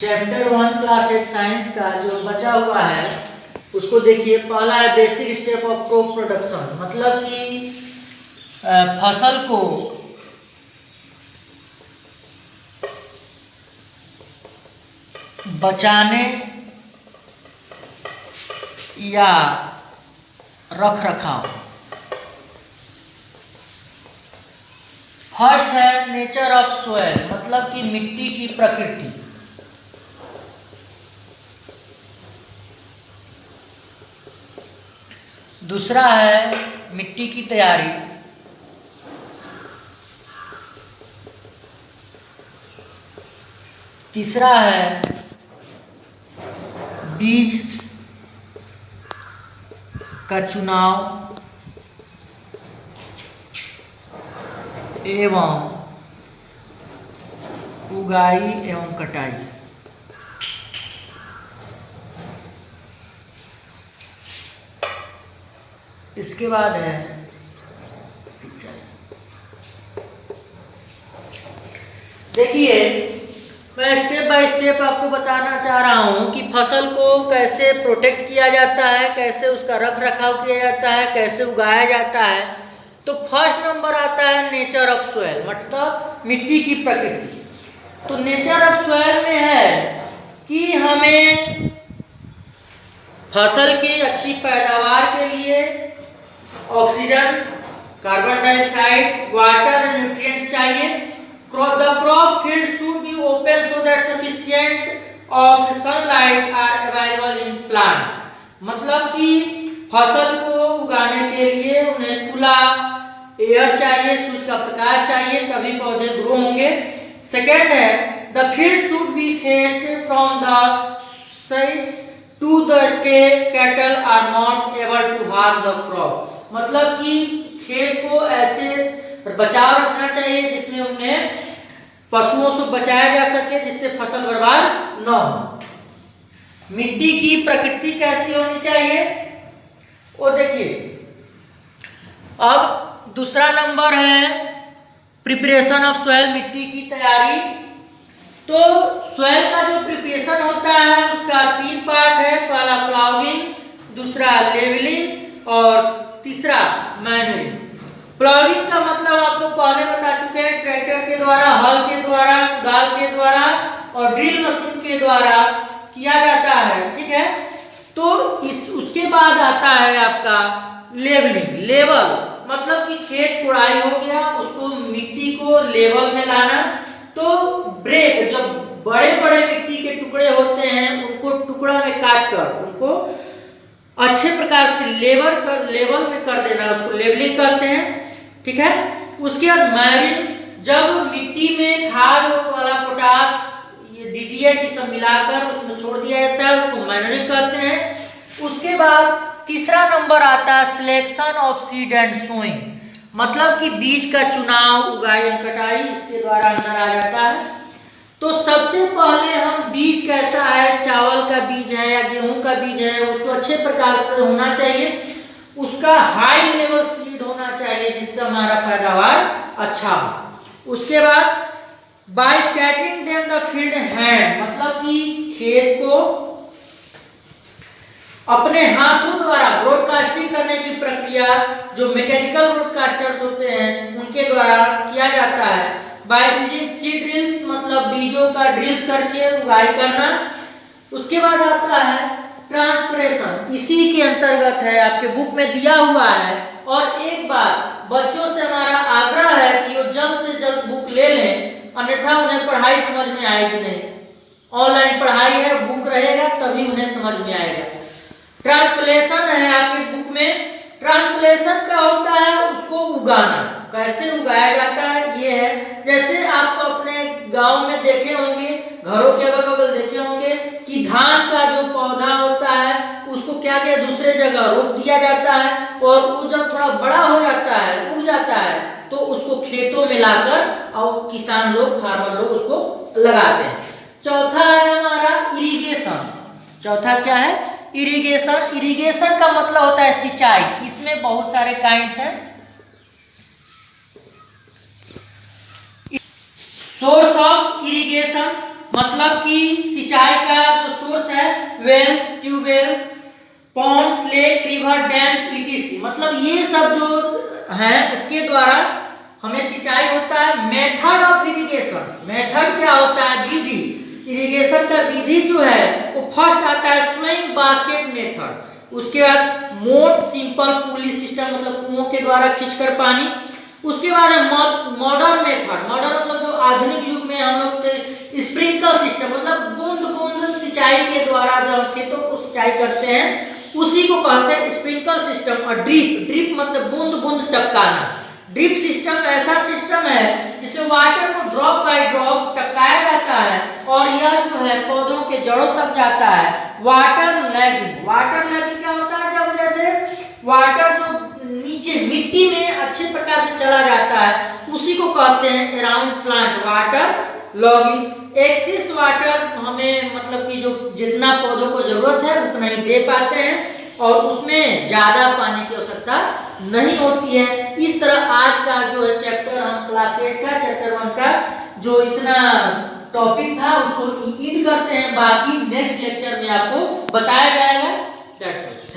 Chapter 1 class 8 science का जो बचा हुआ है उसको देखिए। पहला है basic step of crop production, मतलब कि फसल को बचाने या रख रखाव। फर्स्ट है नेचर ऑफ सोयल, मतलब कि मिट्टी की प्रकृति। दूसरा है मिट्टी की तैयारी। तीसरा है बीज का चुनाव एवं उगाई एवं कटाई। इसके बाद है सिंचाई। देखिए, मैं स्टेप बाय स्टेप आपको बताना चाह रहा हूं कि फसल को कैसे प्रोटेक्ट किया जाता है, कैसे उसका रख रखाव किया जाता है, कैसे उगाया जाता है। तो फर्स्ट नंबर आता है नेचर ऑफ सोयल, मतलब मिट्टी की प्रकृति। तो नेचर ऑफ सोयल में है कि हमें फसल की अच्छी पैदावार के लिए oxygen, carbon dioxide, water and nutrients चाहिए। The crop field should be open so that sufficient of sunlight are available in plant, मतलब कि फसल को उगाने के लिए उन्हें खुला एयर चाहिए, सूरज का प्रकाश चाहिए, तभी पौधे ग्रो होंगे। सेकेंड है the field should be fenced from the sides to the stray cattle are not able to harm the crop, मतलब कि खेत को ऐसे बचाव रखना चाहिए जिसमें उन्हें पशुओं से बचाया जा सके, जिससे फसल बर्बाद न हो। मिट्टी की प्रकृति कैसी होनी चाहिए वो देखिए। अब दूसरा नंबर है प्रिपरेशन ऑफ सोयल, मिट्टी की तैयारी। तो सोयल का जो प्रिपरेशन होता है उसका 3 पार्ट है। पहला प्लाउइंग, दूसरा लेवलिंग और तीसरा मैन्यूरिंग। प्लाउइंग का मतलब आपको पहले बता चुके हैं, ट्रैक्टर के द्वारा, हल के द्वारा, कुदाल के द्वारा और ड्रिल मशीन के द्वारा किया जाता है, ठीक है। तो उसके बाद आता है आपका लेवलिंग। लेवल मतलब कि खेत कुड़ाई हो गया, उसको मिट्टी को लेवल में लाना। तो ब्रेक, जब बड़े बड़े मिट्टी के टुकड़े होते हैं उनको टुकड़ा में काट कर उनको अच्छे प्रकार से लेवल में कर देना, उसको लेवलिंग करते हैं, ठीक है। उसके बाद मैनिंग, जब मिट्टी में खाद वाला पोटास, ये डीटीएच ये सब मिलाकर उसमें छोड़ दिया जाता है, उसको मैनिंग करते हैं। उसके बाद तीसरा नंबर आता है selection of seed and sowing, मतलब कि बीज का चुनाव, उगाई एवं कटाई इसके द्वारा अंदर आ जाता है। तो सबसे पहले हम बीज कैसा है, चावल का बीज है या गेहूं का बीज है, उसको अच्छे प्रकार से होना चाहिए, उसका हाई लेवल सीड होना चाहिए जिससे हमारा पैदावार अच्छा हो। उसके बाद by scattering them the field hand, मतलब कि खेत को अपने हाथों द्वारा ब्रॉडकास्टिंग करने की प्रक्रिया जो मैकेनिकल ब्रॉडकास्टर्स होते हैं उनके द्वारा किया जाता है। बाय यूजिंग सीड ड्रिल्स, मतलब बीजों का ड्रिल्स करके उगाई करना। उसके बाद आता है ट्रांसप्रेशन, इसी के अंतर्गत है, आपके बुक में दिया हुआ है। और एक बार बच्चों से हमारा आग्रह है कि वो जल्द से जल्द बुक ले लें, अन्यथा उन्हें पढ़ाई समझ में आएगी नहीं। ऑनलाइन पढ़ाई है, बुक रहेगा तभी उन्हें समझ में आएगा। ट्रांसप्लेशन है आपके बुक में। ट्रांसप्लेशन का होता है उसको उगाना, कैसे उगाया जाता है ये है। जैसे आप अपने गांव में देखे होंगे, घरों के अगल बगल देखे होंगे कि धान का जो पौधा होता है उसको क्या किया, दूसरे जगह रोप दिया जाता है, और वो जब थोड़ा बड़ा हो जाता है, उग जाता है, तो उसको खेतों में लाकर और किसान लोग, फार्मर लोग उसको लगाते हैं। चौथा है हमारा इरिगेशन। चौथा क्या है, इरिगेशन। इरिगेशन का मतलब होता है सिंचाई। इसमें बहुत सारे काइंड्स हैं। सोर्स ऑफ इरिगेशन मतलब कि सिंचाई का जो सोर्स है wells, tubewells, ponds, lake, river, dams, etc, मतलब ये सब जो है उसके द्वारा हमें सिंचाई होता है। मेथड ऑफ इरिगेशन, मेथड क्या होता है? विधि। इरिगेशन का विधि जो है वो फर्स्ट आता है स्विंग बास्केट मेथड, उसके बाद मोड सिंपल पुली सिस्टम, मतलब कुओं के द्वारा खींचकर पानी। उसके बाद है मॉडर्न मेथड, मॉडर्न मतलब जो आधुनिक युग में हम लोग स्प्रिंकल सिस्टम, मतलब बूंद बूंद सिंचाई के द्वारा जो हम खेतों को सिंचाई करते हैं उसी को कहते हैं स्प्रिंकल सिस्टम। और ड्रिप, ड्रिप मतलब बूंद बूंद टपकाना। ड्रिप सिस्टम ऐसा सिस्टम है जिसमें वाटर को ड्रॉप बाय ड्रॉप टपकाया जाता है और यह जो है पौधों के जड़ों तक जाता है। वाटर लैगिंग, वाटर लैगिंग क्या होता है? जब जैसे वाटर जो नीचे मिट्टी में अच्छे प्रकार से चला जाता है उसी को कहते हैं around plant water logging. Excess water हमें मतलब कि जो जितना पौधों को जरूरत है उतना ही दे पाते हैं और उसमें ज्यादा पानी की आवश्यकता नहीं होती है। इस तरह आज का जो है चैप्टर हम क्लास 8 का चैप्टर 1 का जो इतना टॉपिक था उसको ईड करते हैं। बाकी नेक्स्ट लेक्चर में आपको बताया जाएगा। That's all.